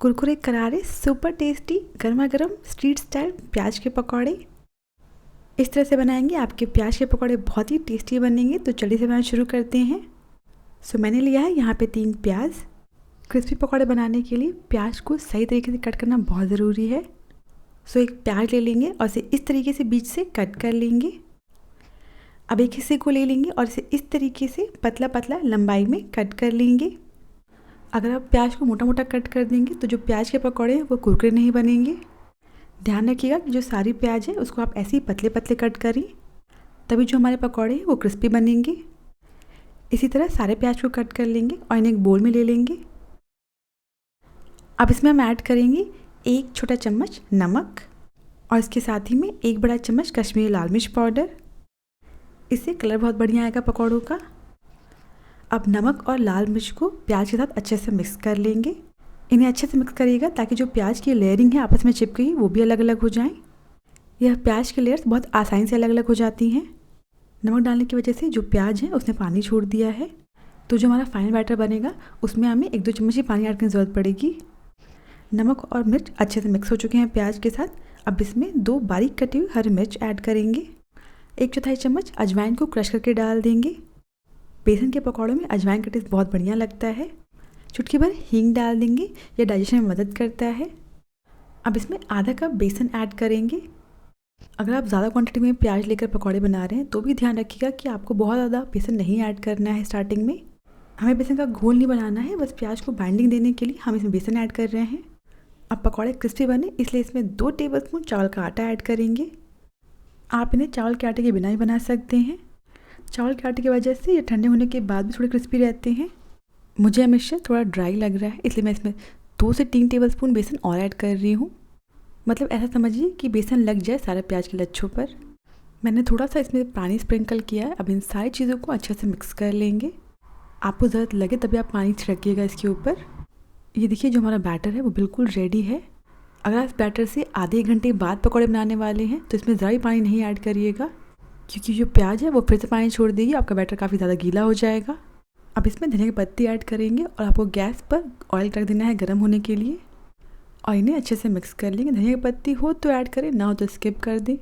कुरकुरे करारे super tasty गर्मा गर्म स्ट्रीट स्टाइल प्याज के पकौड़े इस तरह से बनाएंगे। आपके प्याज के पकौड़े बहुत ही टेस्टी बनेंगे। तो चलिए से बनाना शुरू करते हैं। मैंने लिया है यहाँ पे 3 प्याज। क्रिस्पी पकौड़े बनाने के लिए प्याज को सही तरीके से कट करना बहुत ज़रूरी है। एक प्याज ले लेंगे और इसे इस तरीके से बीच से कट कर लेंगे। अब एक हिस्से को ले लेंगे और इसे इस तरीके से पतला पतला लंबाई में कट कर लेंगे। अगर आप प्याज को मोटा मोटा कट कर देंगे तो जो प्याज के पकौड़े हैं वो कुरकुरे नहीं बनेंगे। ध्यान रखिएगा कि जो सारी प्याज है उसको आप ऐसे ही पतले पतले कट करें, तभी जो हमारे पकौड़े हैं वो क्रिस्पी बनेंगे। इसी तरह सारे प्याज को कट कर लेंगे और इन्हें एक बोल में ले लेंगे। अब इसमें हम ऐड करेंगे 1 छोटा चम्मच नमक और इसके साथ ही में 1 बड़ा चम्मच कश्मीरी लाल मिर्च पाउडर। इससे कलर बहुत बढ़िया आएगा पकौड़ों का। अब नमक और लाल मिर्च को प्याज के साथ अच्छे से मिक्स कर लेंगे। इन्हें अच्छे से मिक्स करिएगा ताकि जो प्याज की लेयरिंग है आपस में चिपकी हुई वो भी अलग अलग हो जाएं। यह प्याज की लेयर्स बहुत आसानी से अलग अलग हो जाती हैं। नमक डालने की वजह से जो प्याज है उसने पानी छोड़ दिया है, तो जो हमारा फाइनल बैटर बनेगा उसमें हमें 1-2 चम्मच ही पानी ऐड करने की ज़रूरत पड़ेगी। नमक और मिर्च अच्छे से मिक्स हो चुके हैं प्याज के साथ। अब इसमें 2 बारीक कटी हुई हरी मिर्च ऐड करेंगे। 1/4 चम्मच अजवाइन को क्रश करके डाल देंगे। बेसन के पकौड़ों में अजवाइन का टेस्ट बहुत बढ़िया लगता है। चुटकी भर हींग डाल देंगे, यह डाइजेशन में मदद करता है। अब इसमें आधा कप बेसन ऐड करेंगे। अगर आप ज़्यादा क्वांटिटी में प्याज लेकर पकौड़े बना रहे हैं तो भी ध्यान रखिएगा कि आपको बहुत ज़्यादा बेसन नहीं ऐड करना है। स्टार्टिंग में हमें बेसन का घोल नहीं बनाना है, बस प्याज को बाइंडिंग देने के लिए हम इसमें बेसन ऐड कर रहे हैं। अब पकौड़े क्रिस्पी बने इसलिए इसमें 2 टेबलस्पून चावल का आटा ऐड करेंगे। आप इन्हें चावल के आटे के बिना ही बना सकते हैं। चावल के आटे की वजह से ये ठंडे होने के बाद भी थोड़े क्रिस्पी रहते हैं। मुझे यह मिक्सचर थोड़ा ड्राई लग रहा है इसलिए मैं इसमें 2 से 3 टेबलस्पून बेसन और ऐड कर रही हूँ। मतलब ऐसा समझिए कि बेसन लग जाए सारे प्याज के लच्छों पर। मैंने थोड़ा सा इसमें पानी स्प्रिंकल किया है। अब इन सारी चीज़ों को अच्छे से मिक्स कर लेंगे। आपको ज़रूरत लगे तभी आप पानी छिड़किएगा इसके ऊपर। ये देखिए जो हमारा बैटर है वो बिल्कुल रेडी है। अगर आप इस बैटर से आधे 1 घंटे बाद पकौड़े बनाने वाले हैं तो इसमें ज़रा भी पानी नहीं ऐड करिएगा, क्योंकि जो प्याज है वो फिर से पानी छोड़ देगी, आपका बैटर काफ़ी ज़्यादा गीला हो जाएगा। अब इसमें धनिया की पत्ती ऐड करेंगे और आपको गैस पर ऑयल रख देना है गर्म होने के लिए और इन्हें अच्छे से मिक्स कर लेंगे। धनिया की पत्ती हो तो ऐड करें, ना हो तो स्किप कर दें।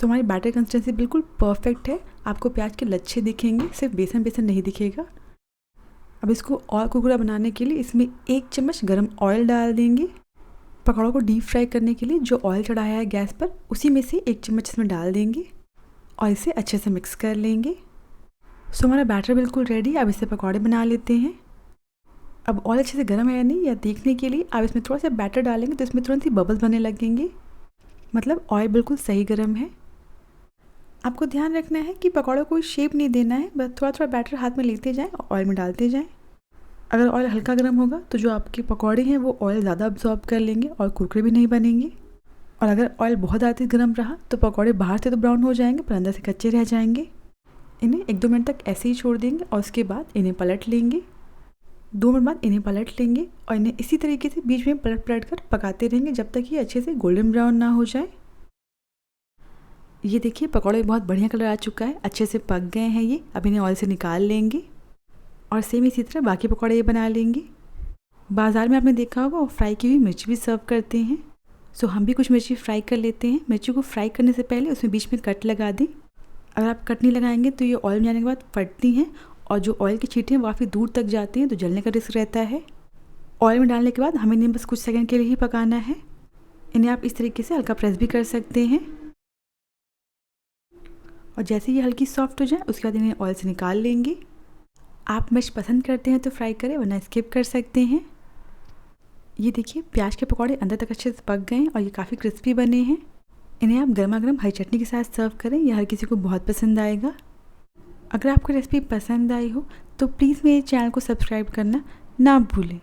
हमारी बैटर कंसिस्टेंसी बिल्कुल परफेक्ट है। आपको प्याज के लच्छे दिखेंगे, सिर्फ बेसन बेसन नहीं दिखेगा। अब इसको और कुरकुरा बनाने के लिए इसमें 1 चम्मच गर्म ऑयल डाल देंगे। पकौड़ों को डीप फ्राई करने के लिए जो ऑयल चढ़ाया है गैस पर उसी में से 1 चम्मच इसमें डाल देंगे और इसे अच्छे से मिक्स कर लेंगे। हमारा बैटर बिल्कुल रेडी। अब इससे पकौड़े बना लेते हैं। अब ऑयल अच्छे से गर्म है या नहीं यह देखने के लिए आप इसमें थोड़ा सा बैटर डालेंगे तो इसमें तुरंत ही बबल्स बनने लगेंगे। मतलब ऑयल बिल्कुल सही गर्म है। आपको ध्यान रखना है कि पकौड़ों को शेप नहीं देना है, बस थोड़ा थोड़ा बैटर हाथ में लेते जाएं और ऑयल में डालते जाएं। अगर ऑयल हल्का गर्म होगा तो जो आपके पकौड़े हैं वो ऑयल ज़्यादा अब्जॉर्ब कर लेंगे और कुरकुरे भी नहीं बनेंगे। और अगर ऑयल बहुत ज़्यादा गर्म रहा तो पकौड़े बाहर से तो ब्राउन हो जाएंगे पर अंदर से कच्चे रह जाएंगे। इन्हें 1-2 मिनट तक ऐसे ही छोड़ देंगे और उसके बाद इन्हें पलट लेंगे। 2 मिनट बाद इन्हें पलट लेंगे और इन्हें इसी तरीके से बीच में पलट पलट कर पकाते रहेंगे जब तक ये अच्छे से गोल्डन ब्राउन ना हो जाए। ये देखिए पकौड़े बहुत बढ़िया कलर आ चुका है, अच्छे से पक गए हैं ये। अब इन्हें ऑयल से निकाल लेंगे और सेम इसी तरह बाकी पकौड़े ये बना लेंगे। बाज़ार में आपने देखा होगा वो फ्राई की हुई मिर्ची भी सर्व करते हैं। हम भी कुछ मिर्ची फ्राई कर लेते हैं। मिर्ची को फ्राई करने से पहले उसमें बीच में कट लगा दें। अगर आप कट नहीं लगाएंगे तो ये ऑयल में जाने के बाद फटती हैं और जो ऑयल की छींटे हैं वो काफ़ी दूर तक जाती हैं, तो जलने का रिस्क रहता है। ऑयल में डालने के बाद हमें इन्हें बस कुछ सेकंड के लिए ही पकाना है। इन्हें आप इस तरीके से हल्का प्रेस भी कर सकते हैं और जैसे ये हल्की सॉफ्ट हो जाए उसके बाद इन्हें ऑयल से निकाल लेंगे। आप मिर्च पसंद करते हैं तो फ्राई करें, वरना स्किप कर सकते हैं। ये देखिए प्याज के पकौड़े अंदर तक अच्छे से पक गए हैं और ये काफ़ी क्रिस्पी बने हैं। इन्हें आप गर्मा गर्म हरी चटनी के साथ सर्व करें, यह हर किसी को बहुत पसंद आएगा। अगर आपको रेसिपी पसंद आई हो तो प्लीज़ मेरे चैनल को सब्सक्राइब करना ना भूलें।